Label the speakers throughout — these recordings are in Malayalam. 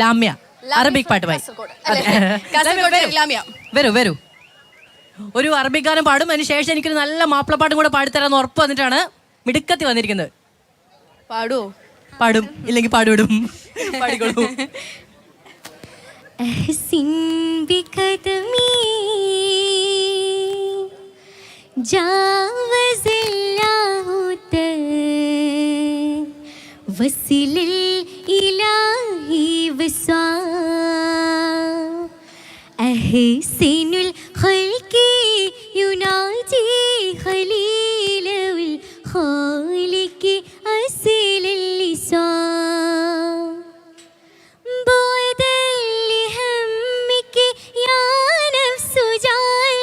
Speaker 1: ലാമ്യ അറബിക് പാട്ടുമായി. വരൂ വരൂ, ഒരു അറബിക് ഗാനം പാടും. അതിന് ശേഷം എനിക്കൊരു നല്ല മാപ്പിളപ്പാട്ടും കൂടെ പാടിത്തരാന്ന് ഉറപ്പ് വന്നിട്ടാണ് മിടുക്കത്തി വന്നിരിക്കുന്നത്.
Speaker 2: പാടുവോ?
Speaker 1: പാടും, ഇല്ലെങ്കിൽ പാടുവിടും. പാടിക്കോളൂ.
Speaker 3: വസിലിൽ ഇലാഹി വസാ അഹ്സനുൽ ഖൽഖി യുനാജി ഖലീലുൽ ഖാലിഖി അസ്ലിൽ ലിസാ ബുഅദൽ ലിഹമ്മികി യാ നഫ്സു ജാൽ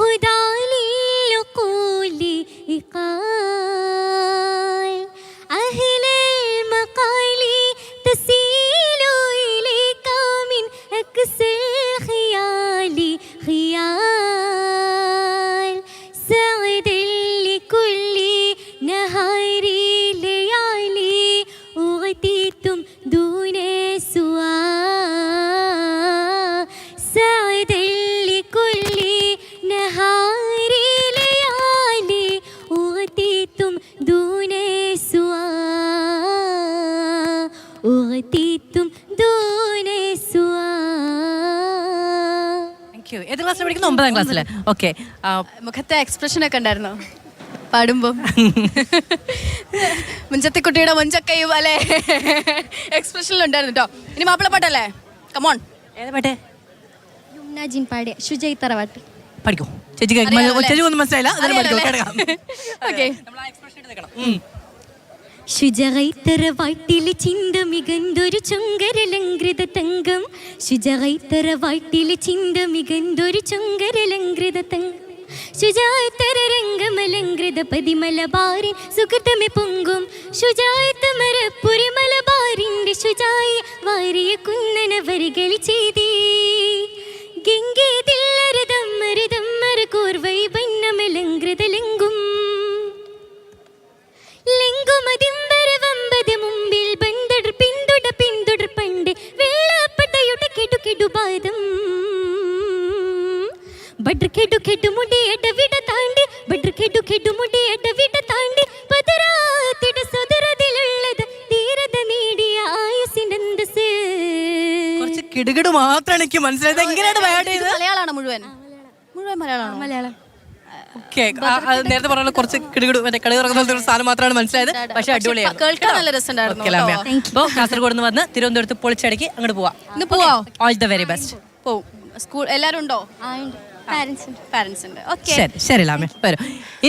Speaker 3: ഹുദാലിൽ ഖൂലി ഇഖാൽ
Speaker 1: ഏത് ക്ലാസ്സിൽ പഠിക്കുന്നു? 9ാം ക്ലാസ്സില്. ഓക്കെ.
Speaker 2: മുഖത്തെ എക്സ്പ്രഷൻ ഒക്കെ ഉണ്ടായിരുന്നോ പാടുമ്പോ? മുഞ്ചത്തിക്കുട്ടിയുടെ മുഞ്ചക്കയും അല്ലെ എക്സ്പ്രഷനിൽ ഉണ്ടായിരുന്നു കേട്ടോ. ഇനി മാപ്പിളപ്പാട്ടല്ലേ? കമോൺ.
Speaker 1: ഏതാ പാട്ട്?
Speaker 3: യുംനാജിൻ പാടിയ ശുജൈത്തറവാട്ട്
Speaker 1: പഠിക്കോ ചേച്ചി? ഒന്നും മനസ്സിലായില്ല.
Speaker 3: ശുജൈത്തറവാട്ടിലെ ചിന്ത മികന്തൊരു ചുങ്കരലങ്കൃത തങ്കം ശുജൈത്തറവാട്ടിലെ ചിന്ത മികന്തൊരു ചുങ്കരലങ്കൃത തങ്കം ശുജാത്തരംഗമലങ്കൃത പതിമലബാരിൻ സുഹൃതമെ പൊങ്കും ശുജാത്തമരപ്പുരി മലബാരിൻ്റെ ശുജായി വാരിയ കുന്നന വരികളി ചെയ്തേ ഗംഗേതില്ലരതമ്മരതമ്മര കോർവൈ വന്നമലങ്കൃത ലെങ്കും ലെങ്കുമതിമ്പരവമ്പത് മുമ്പിൽ ബന്ധടർ പിന്തുടർ പണ്ട് വെള്ളപ്പട്ടയുടെ കെടുകെടുപാദം ബഡ്ർ കെടു മുടിയട വിട താണ്ടി ബഡ്ർ കെടു മുടിയട വിട താണ്ടി പതരാത്തിട സുതരതിലുള്ളത് തീരത നേടിയ ആയുസിനന്തസ്.
Speaker 1: കുറച്ച് കിടുകിടു മാത്രമാണ് എനിക്ക് മനസ്സിലായത്. എങ്ങനെയാണ്
Speaker 2: മലയാളമാണ്? മുഴുവൻ മലയാളമാണോ? മലയാളം.
Speaker 1: നേരത്തെ പറഞ്ഞ കുറച്ച് കിടുകിടു മറ്റേ കളി തുറക്കുന്ന ഒരു സാധനം മാത്രമാണ് മനസ്സിലായത്. പക്ഷെ അടിപൊളിയാണ്,
Speaker 2: കേൾക്കാൻ നല്ല രസമുണ്ടായിരുന്നു.
Speaker 1: കാസർഗോഡ് നിന്ന് വന്ന് തിരുവനന്തപുരത്ത് പൊളിച്ചടക്കി അങ്ങോട്ട് പോവാം. All the very best.
Speaker 2: പോവും. സ്കൂൾ എല്ലാരും ഉണ്ടോ? പാരന്റ്സ് ഉണ്ട്. ഓക്കെ,
Speaker 1: ശരി ലാമേ വരും.